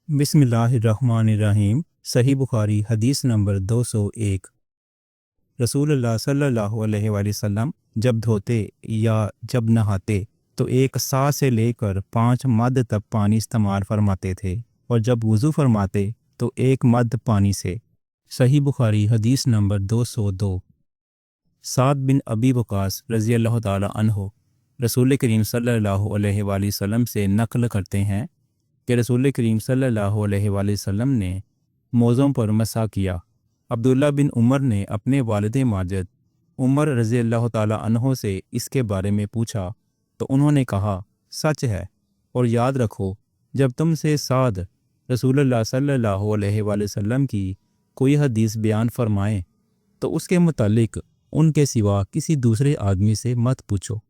बिस्मिल्लाहिर्रहमानिर्रहीम। सही बुखारी हदीस नंबर 201। रसूलुल्लाह सल्लल्लाहु अलैहि वसल्लम जब धोते या जब नहाते तो एक सा से लेकर 5 मद तक पानी इस्तेमाल फरमाते थे, और जब वज़ू फरमाते तो एक मद पानी से। सही बुखारी हदीस नंबर 202। साद बिन अबी वक़ास रज़ी अल्लाह ताला अन्हो रसूल करीम सल्लल्लाहु अलैहि वसल्लम से नक़ल करते हैं कि रसूल करीम सल्लल्लाहु अलैहि वसल्लम ने मौज़ों पर मसा किया। अब्दुल्ला बिन उमर ने अपने वालिद माजिद उमर रज़ी अल्लाह ताला अन्हो से इसके बारे में पूछा तो उन्होंने कहा, सच है। और याद रखो, जब तुमसे साद रसूलुल्लाह सल्लल्लाहु अलैहि वसल्लम की कोई हदीस बयान फरमाएं तो उसके मुतालिक उनके सिवा किसी दूसरे आदमी से मत पूछो।